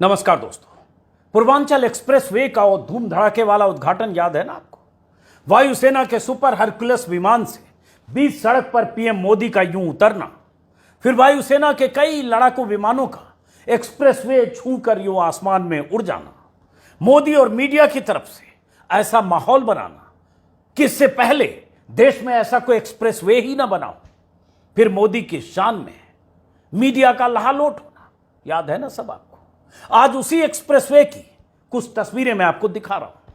नमस्कार दोस्तों। पूर्वांचल एक्सप्रेसवे का वो धूम धड़ाके वाला उद्घाटन याद है ना आपको? वायुसेना के सुपर हरकुलस विमान से बीच सड़क पर पीएम मोदी का यूं उतरना, फिर वायुसेना के कई लड़ाकू विमानों का एक्सप्रेसवे छूकर यूं आसमान में उड़ जाना, मोदी और मीडिया की तरफ से ऐसा माहौल बनाना कि इससे पहले देश में ऐसा कोई एक्सप्रेसवे ही ना बना हो, फिर मोदी की शान में मीडिया का लहालोट होना, याद है ना सब आपको? आज उसी एक्सप्रेसवे की कुछ तस्वीरें मैं आपको दिखा रहा हूं।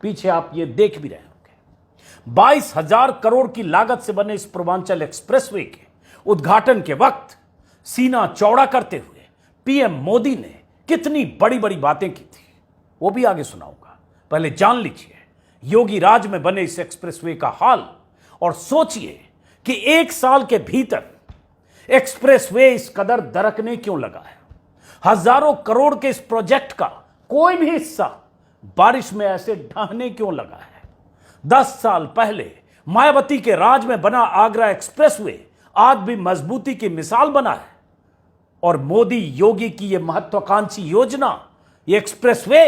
पीछे आप ये देख भी रहे होंगे। 22,000 करोड़ की लागत से बने इस पूर्वांचल एक्सप्रेसवे के उद्घाटन के वक्त सीना चौड़ा करते हुए पीएम मोदी ने कितनी बड़ी बड़ी बातें की थी, वो भी आगे सुनाऊंगा। पहले जान लीजिए योगी राज में बने इस एक्सप्रेसवे का हाल, और सोचिए कि 1 साल के भीतर एक्सप्रेसवे इस कदर दरकने क्यों लगा है। हजारों करोड़ के इस प्रोजेक्ट का कोई भी हिस्सा बारिश में ऐसे ढहने क्यों लगा है। 10 साल पहले मायावती के राज में बना आगरा एक्सप्रेसवे आज भी मजबूती की मिसाल बना है, और मोदी योगी की यह महत्वाकांक्षी योजना, यह एक्सप्रेसवे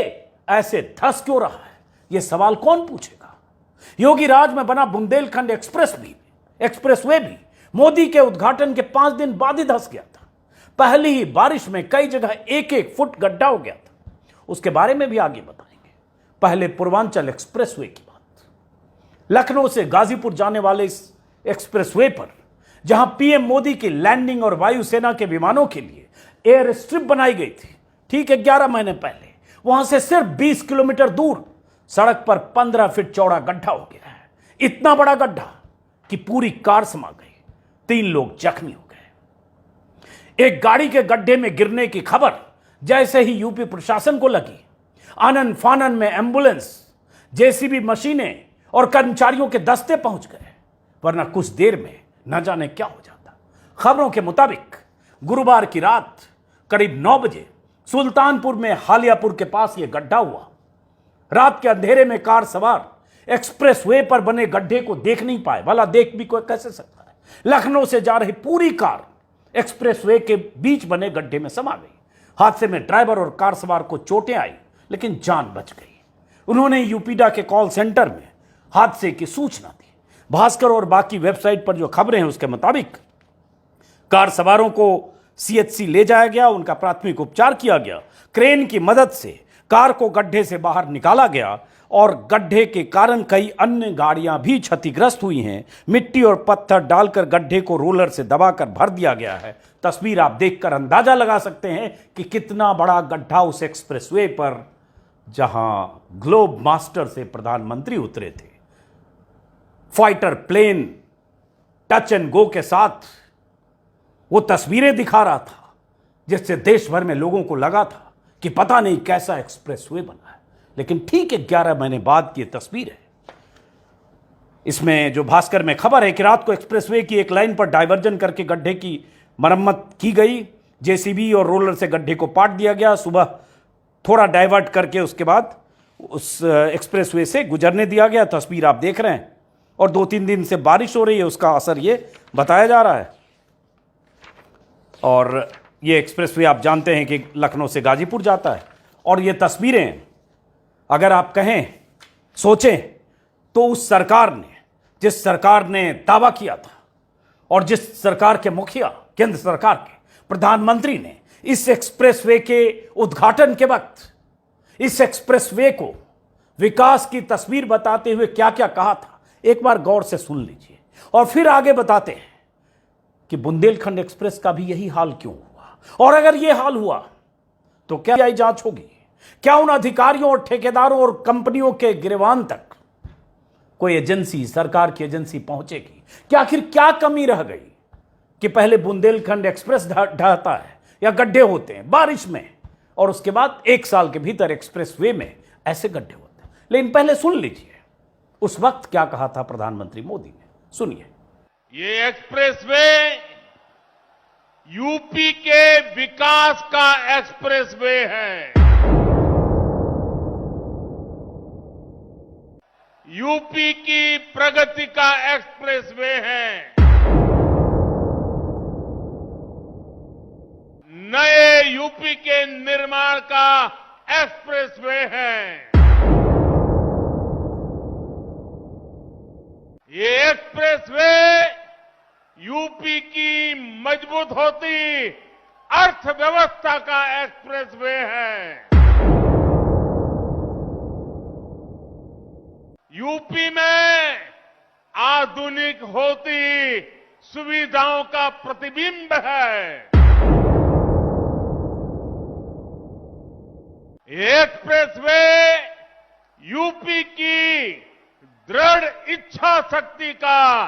ऐसे धस क्यों रहा है, यह सवाल कौन पूछेगा। योगी राज में बना बुंदेलखंड एक्सप्रेसवे भी मोदी के उद्घाटन के 5 दिन बाद ही धस गया था। पहली ही बारिश में कई जगह 1-1 फुट गड्ढा हो गया था, उसके बारे में भी आगे बताएंगे। पहले पूर्वांचल एक्सप्रेसवे की बात। लखनऊ से गाजीपुर जाने वाले इस एक्सप्रेसवे पर जहां पीएम मोदी की लैंडिंग और वायुसेना के विमानों के लिए एयर स्ट्रिप बनाई गई थी, ठीक 11 महीने पहले वहां से सिर्फ 20 किलोमीटर दूर सड़क पर 15 फीट चौड़ा गड्ढा हो गया है। इतना बड़ा गड्ढा कि पूरी कार समा गई, 3 लोग जख्मी हो गए। एक गाड़ी के गड्ढे में गिरने की खबर जैसे ही यूपी प्रशासन को लगी, आनन फानन में एंबुलेंस, जेसीबी मशीनें और कर्मचारियों के दस्ते पहुंच गए, वरना कुछ देर में न जाने क्या हो जाता। खबरों के मुताबिक गुरुवार की रात करीब 9 बजे सुल्तानपुर में हालियापुर के पास यह गड्ढा हुआ। रात के अंधेरे में कार सवार एक्सप्रेसवे पर बने गड्ढे को देख नहीं पाए, भला देख भी कोई कैसे सकता है। लखनऊ से जा रही पूरी कार एक्सप्रेसवे के बीच बने गड्ढे में समा गई। हादसे में ड्राइवर और कार सवार को चोटें आई, लेकिन जान बच गई। उन्होंने यूपीडा के कॉल सेंटर में हादसे की सूचना दी। भास्कर और बाकी वेबसाइट पर जो खबरें हैं उसके मुताबिक कार सवारों को सीएचसी ले जाया गया, उनका प्राथमिक उपचार किया गया। क्रेन की मदद से कार को गड्ढे से बाहर निकाला गया, और गड्ढे के कारण कई अन्य गाड़ियां भी क्षतिग्रस्त हुई हैं। मिट्टी और पत्थर डालकर गड्ढे को रोलर से दबाकर भर दिया गया है। तस्वीर आप देखकर अंदाजा लगा सकते हैं कि कितना बड़ा गड्ढा उस एक्सप्रेसवे पर, जहां ग्लोब मास्टर से प्रधानमंत्री उतरे थे, fighter plane touch and go के साथ वो तस्वीरें दिखा रहा था, जिससे देश भर में लोगों को लगा था कि पता नहीं कैसा एक्सप्रेसवे बना है। लेकिन ठीक 11 महीने बाद की तस्वीर है। इसमें जो भास्कर में खबर है कि रात को एक्सप्रेसवे की एक लाइन पर डायवर्जन करके गड्ढे की मरम्मत की गई। जेसीबी और रोलर से गड्ढे को पाट दिया गया। सुबह थोड़ा डाइवर्ट करके उसके बाद उस एक्सप्रेसवे से गुजरने दिया गया। तस्वीर आप देख रहे हैं, और 2-3 दिन से बारिश हो रही है, उसका असर ये बताया जा रहा है। और ये एक्सप्रेसवे आप जानते हैं कि लखनऊ से गाजीपुर जाता है। और ये तस्वीरें अगर आप कहें, सोचें, तो उस सरकार ने, जिस सरकार ने दावा किया था, और जिस सरकार के मुखिया, केंद्र सरकार के प्रधानमंत्री ने इस एक्सप्रेसवे के उद्घाटन के वक्त इस एक्सप्रेसवे को विकास की तस्वीर बताते हुए क्या क्या कहा था, एक बार गौर से सुन लीजिए, और फिर आगे बताते हैं कि बुंदेलखंड एक्सप्रेस का भी यही हाल क्यों हुआ, और अगर यह हाल हुआ तो क्या जांच होगी, क्या उन अधिकारियों और ठेकेदारों और कंपनियों के गिरवान तक कोई एजेंसी, सरकार की एजेंसी पहुंचेगी, कि आखिर क्या कमी रह गई कि पहले बुंदेलखंड एक्सप्रेस ढहता है या गड्ढे होते हैं बारिश में, और उसके बाद 1 साल के भीतर एक्सप्रेसवे में ऐसे गड्ढे होते हैं। लेकिन पहले सुन लीजिए उस वक्त क्या कहा था प्रधानमंत्री मोदी ने, सुनिए। ये एक्सप्रेसवे यूपी के विकास का एक्सप्रेसवे है। यूपी की प्रगति का एक्सप्रेसवे है। नए यूपी के निर्माण का एक्सप्रेसवे है। ये एक्सप्रेसवे यूपी की मजबूत होती अर्थव्यवस्था का एक्सप्रेसवे है। यूपी में आधुनिक होती सुविधाओं का प्रतिबिंब है। ये एक्सप्रेसवे यूपी की दृढ़ इच्छा शक्ति का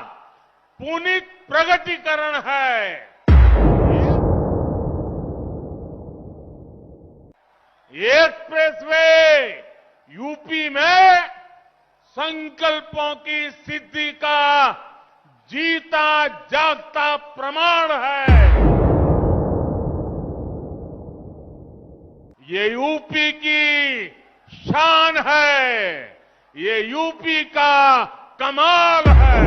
पुनीत प्रगटीकरण है। ये एक्सप्रेसवे यूपी में संकल्पों की सिद्धि का जीता जागता प्रमाण है। ये यूपी की शान है। ये यूपी का कमाल है।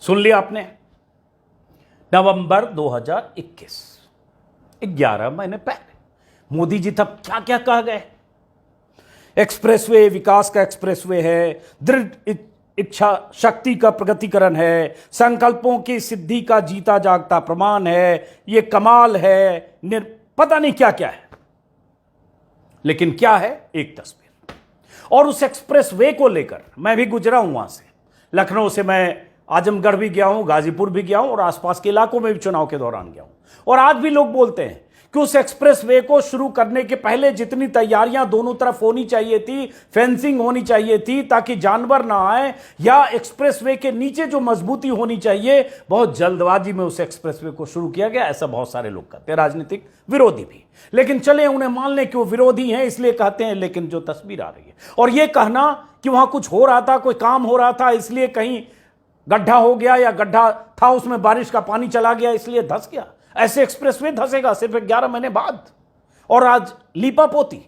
सुन लिया आपने। नवंबर 2021, 11 महीने पहले मोदी जी तब क्या क्या कह गए। एक्सप्रेसवे विकास का एक्सप्रेसवे है, दृढ़ इच्छा शक्ति का प्रगतिकरण है, संकल्पों की सिद्धि का जीता जागता प्रमाण है, ये कमाल है, पता नहीं क्या क्या है। लेकिन क्या है? एक तस्वीर। और उस एक्सप्रेसवे को लेकर मैं भी गुजरा हूं। वहां से लखनऊ से मैं आजमगढ़ भी गया हूं, गाजीपुर भी गया हूं और आसपास के इलाकों में भी चुनाव के दौरान गया हूं। और आज भी लोग बोलते हैं कि उस एक्सप्रेसवे को शुरू करने के पहले जितनी तैयारियां दोनों तरफ होनी चाहिए थी, फेंसिंग होनी चाहिए थी ताकि जानवर ना आए, या एक्सप्रेसवे के नीचे जो मजबूती होनी चाहिए, बहुत जल्दबाजी में उस एक्सप्रेसवे को शुरू किया गया। ऐसा बहुत सारे लोग कहते हैं, राजनीतिक विरोधी भी। लेकिन चले उन्हें मान लें कि वो विरोधी हैं इसलिए कहते हैं। लेकिन जो तस्वीर आ रही है और ये कहना कि वहां कुछ हो रहा था, कोई काम हो रहा था, इसलिए कहीं गड्ढा हो गया या गड्ढा था उसमें बारिश का पानी चला गया इसलिए धंस गया, ऐसे एक्सप्रेसवे धंसेगा सिर्फ 11 महीने बाद। और आज लीपापोती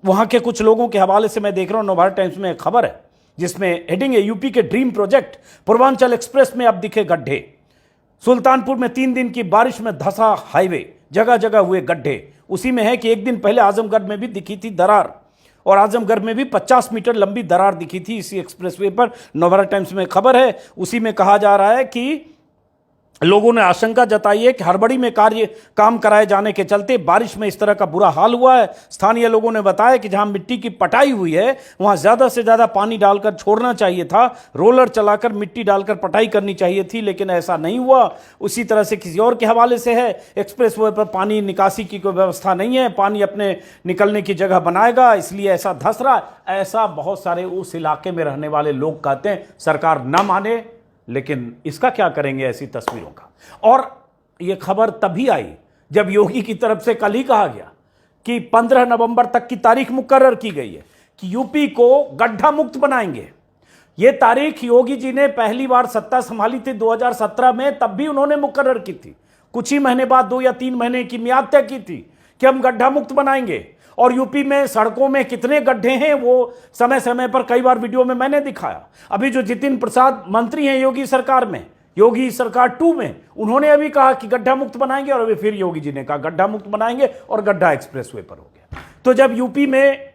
वहां के कुछ लोगों के हवाले से मैं देख रहा हूं, नवभारत टाइम्स में एक खबर है जिसमें हेडिंग है, यूपी के ड्रीम प्रोजेक्ट पूर्वांचल एक्सप्रेस में अब दिखे गड्ढे। सुल्तानपुर में 3 दिन की बारिश में धंसा हाईवे, जगह जगह हुए गड्ढे। उसी में है कि एक दिन पहले आजमगढ़ में भी दिखी थी दरार, और आजमगढ़ में भी 50 मीटर लंबी दरार दिखी थी इसी एक्सप्रेसवे पर। नवभारत टाइम्स में खबर है, उसी में कहा जा रहा है कि लोगों ने आशंका जताई है कि हड़बड़ी में काम कराए जाने के चलते बारिश में इस तरह का बुरा हाल हुआ है। स्थानीय लोगों ने बताया कि जहां मिट्टी की पटाई हुई है वहां ज्यादा से ज्यादा पानी डालकर छोड़ना चाहिए था, रोलर चलाकर मिट्टी डालकर पटाई करनी चाहिए थी, लेकिन ऐसा नहीं हुआ। उसी तरह से किसी और के हवाले से है, एक्सप्रेसवे पर पानी निकासी की कोई व्यवस्था नहीं है, पानी अपने निकलने की जगह बनाएगा इसलिए ऐसा धंस रहा है। ऐसा बहुत सारे उस इलाके में रहने वाले लोग कहते हैं। सरकार न माने, लेकिन इसका क्या करेंगे ऐसी तस्वीरों का। और यह खबर तभी आई जब योगी की तरफ से कल ही कहा गया कि 15 नवंबर तक की तारीख मुकर्रर की गई है कि यूपी को गड्ढा मुक्त बनाएंगे। यह तारीख योगी जी ने पहली बार सत्ता संभाली थी 2017 में, तब भी उन्होंने मुकर्रर की थी। कुछ ही महीने बाद 2 या 3 महीने की मियाद तय की थी कि हम गड्ढा मुक्त बनाएंगे। और यूपी में सड़कों में कितने गड्ढे हैं वो समय समय पर कई बार वीडियो में मैंने दिखाया। अभी जो जितिन प्रसाद मंत्री हैं योगी सरकार में, योगी सरकार 2 में, उन्होंने अभी कहा कि गड्ढा मुक्त बनाएंगे, और अभी फिर योगी जी ने कहा गड्ढा मुक्त बनाएंगे, और गड्ढा एक्सप्रेसवे पर हो गया। तो जब यूपी में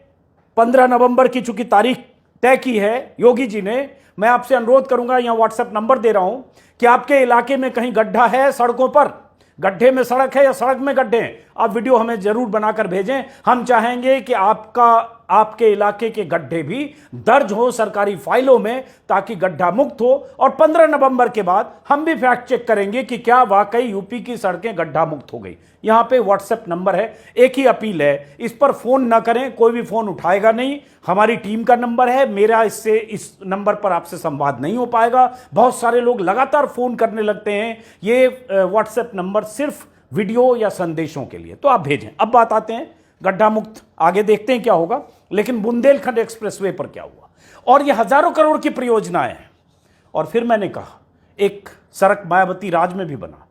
15 नवंबर की चूंकि तारीख तय की है योगी जी ने, मैं आपसे अनुरोध करूंगा, यहां व्हाट्सएप नंबर दे रहा हूं कि आपके इलाके में कहीं गड्ढा है, सड़कों पर गड्ढे में सड़क है या सड़क में गड्ढे हैं, आप वीडियो हमें जरूर बनाकर भेजें। हम चाहेंगे कि आपके इलाके के गड्ढे भी दर्ज हो सरकारी फाइलों में, ताकि गड्ढा मुक्त हो। और 15 नवंबर के बाद हम भी फैक्ट चेक करेंगे कि क्या वाकई यूपी की सड़कें गड्ढा मुक्त हो गई। यहां पे व्हाट्सएप नंबर है, एक ही अपील है, इस पर फोन ना करें, कोई भी फोन उठाएगा नहीं। हमारी टीम का नंबर है, मेरा इससे इस नंबर पर आपसे संवाद नहीं हो पाएगा। बहुत सारे लोग लगातार फोन करने लगते हैं। ये व्हाट्सएप नंबर सिर्फ वीडियो या संदेशों के लिए, तो आप भेजें। अब बात आते हैं गड्ढा मुक्त, आगे देखते हैं क्या होगा। लेकिन बुंदेलखंड एक्सप्रेसवे पर क्या हुआ, और ये हजारों करोड़ की परियोजनाएं हैं। और फिर मैंने कहा एक सड़क मायावती राज में भी बना,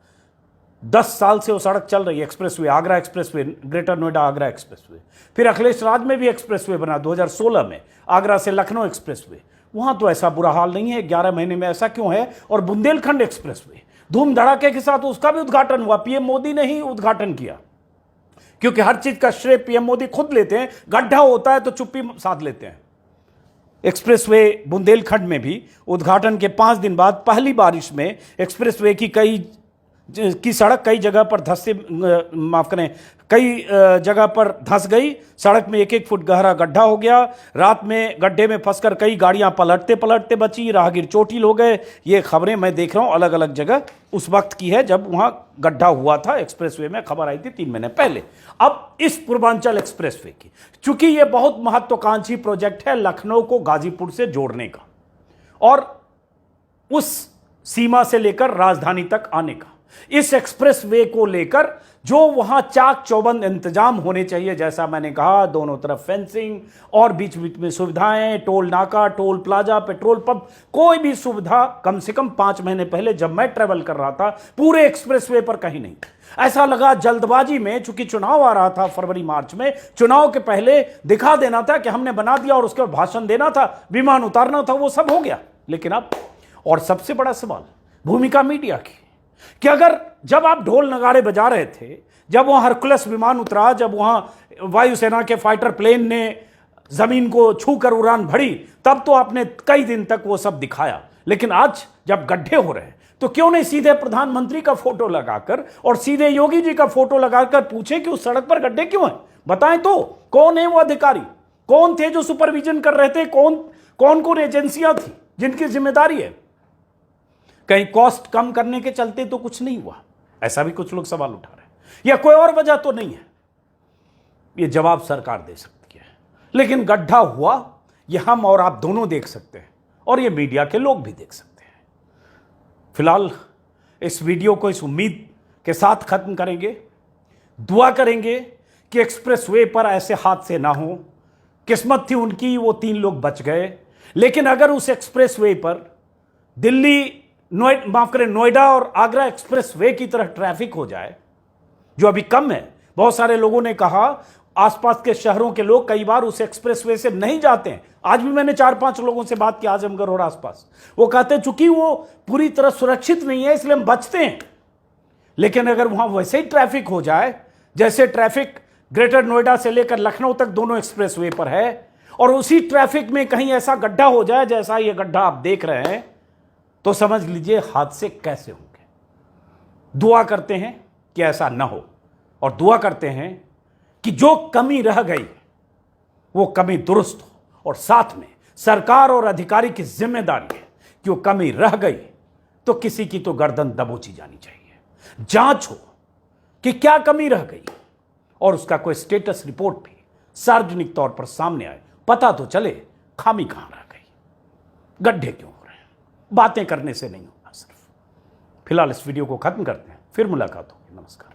10 साल से वो सड़क चल रही है, expressway, Agra expressway, greater Noida Agra expressway. फिर अखिलेश राज में भी एक्सप्रेसवे बना 2016 में, आगरा से लखनऊ एक्सप्रेसवे। वहां तो ऐसा बुरा हाल नहीं है, 11 महीने में ऐसा क्यों है? और बुंदेलखंड एक्सप्रेसवे धूम धड़ाके के साथ उसका भी उद्घाटन हुआ, पीएम मोदी ने ही उद्घाटन किया, क्योंकि हर चीज का श्रेय पीएम मोदी खुद लेते हैं। गड्ढा होता है तो चुप्पी साध लेते हैं। एक्सप्रेसवे बुंदेलखंड में भी उद्घाटन के 5 दिन बाद पहली बारिश में एक्सप्रेसवे की सड़क कई जगह पर कई जगह पर धंस गई। सड़क में 1-1 फुट गहरा गड्ढा हो गया। रात में गड्ढे में फंसकर कई गाड़ियां पलटते पलटते बची, राहगीर चोटिल हो गए। ये खबरें मैं देख रहा हूं अलग अलग जगह उस वक्त की है जब वहां गड्ढा हुआ था एक्सप्रेसवे में, खबर आई थी 3 महीने पहले। अब इस पूर्वांचल एक्सप्रेसवे की, चूंकि यह बहुत महत्वाकांक्षी प्रोजेक्ट है लखनऊ को गाजीपुर से जोड़ने का और उस सीमा से लेकर राजधानी तक आने का, इस एक्सप्रेसवे को लेकर जो वहां चाक चौबंद इंतजाम होने चाहिए, जैसा मैंने कहा, दोनों तरफ फेंसिंग और बीच बीच में सुविधाएं, टोल नाका, टोल प्लाजा, पेट्रोल पंप, कोई भी सुविधा कम से कम 5 महीने पहले जब मैं ट्रेवल कर रहा था पूरे एक्सप्रेसवे पर कहीं नहीं। ऐसा लगा जल्दबाजी में, चूंकि चुनाव आ रहा था फरवरी मार्च में, चुनाव के पहले दिखा देना था कि हमने बना दिया और उसके बाद भाषण देना था, विमान उतारना था, वो सब हो गया। लेकिन अब, और सबसे बड़ा सवाल भूमिका मीडिया की, कि अगर जब आप ढोल नगाड़े बजा रहे थे, जब वहां हरकुलस विमान उतरा, जब वहां वायुसेना के फाइटर प्लेन ने जमीन को छूकर उड़ान भरी, तब तो आपने कई दिन तक वो सब दिखाया। लेकिन आज जब गड्ढे हो रहे हैं तो क्यों नहीं सीधे प्रधानमंत्री का फोटो लगाकर और सीधे योगी जी का फोटो लगाकर पूछे कि उस सड़क पर गड्ढे क्यों हैं? बताएं तो कौन है वो अधिकारी, कौन थे जो सुपरविजन कर रहे थे, कौन एजेंसियां थी जिनकी जिम्मेदारी है? कहीं कॉस्ट कम करने के चलते तो कुछ नहीं हुआ, ऐसा भी कुछ लोग सवाल उठा रहे हैं, या कोई और वजह तो नहीं है? ये जवाब सरकार दे सकती है। लेकिन गड्ढा हुआ, ये हम और आप दोनों देख सकते हैं और ये मीडिया के लोग भी देख सकते हैं। फिलहाल इस वीडियो को इस उम्मीद के साथ खत्म करेंगे, दुआ करेंगे कि एक्सप्रेसवे पर ऐसे हादसे ना हो। किस्मत थी उनकी, वो 3 लोग बच गए। लेकिन अगर उस एक्सप्रेसवे पर दिल्ली नोएडा और आगरा एक्सप्रेसवे की तरह ट्रैफिक हो जाए, जो अभी कम है, बहुत सारे लोगों ने कहा, आसपास के शहरों के लोग कई बार उस एक्सप्रेसवे से नहीं जाते हैं। आज भी मैंने 4-5 लोगों से बात की आजमगढ़ और आसपास, वो कहते हैं चूंकि वो पूरी तरह सुरक्षित नहीं है इसलिए हम बचते हैं। लेकिन अगर वहां वैसे ही ट्रैफिक हो जाए जैसे ट्रैफिक ग्रेटर नोएडा से लेकर लखनऊ तक दोनों एक्सप्रेसवे पर है, और उसी ट्रैफिक में कहीं ऐसा गड्ढा हो जाए जैसा ये गड्ढा आप देख रहे हैं, तो समझ लीजिए हादसे कैसे होंगे। दुआ करते हैं कि ऐसा ना हो, और दुआ करते हैं कि जो कमी रह गई वो कमी दुरुस्त हो, और साथ में सरकार और अधिकारी की जिम्मेदारी है कि वो कमी रह गई तो किसी की तो गर्दन दबोची जानी चाहिए। जांच हो कि क्या कमी रह गई और उसका कोई स्टेटस रिपोर्ट भी सार्वजनिक तौर पर सामने आए, पता तो चले खामी कहां रह गई, गड्ढे क्यों हो रहे हैं। बातें करने से नहीं होगा सिर्फ। फिलहाल इस वीडियो को खत्म करते हैं, फिर मुलाकात होगी। नमस्कार।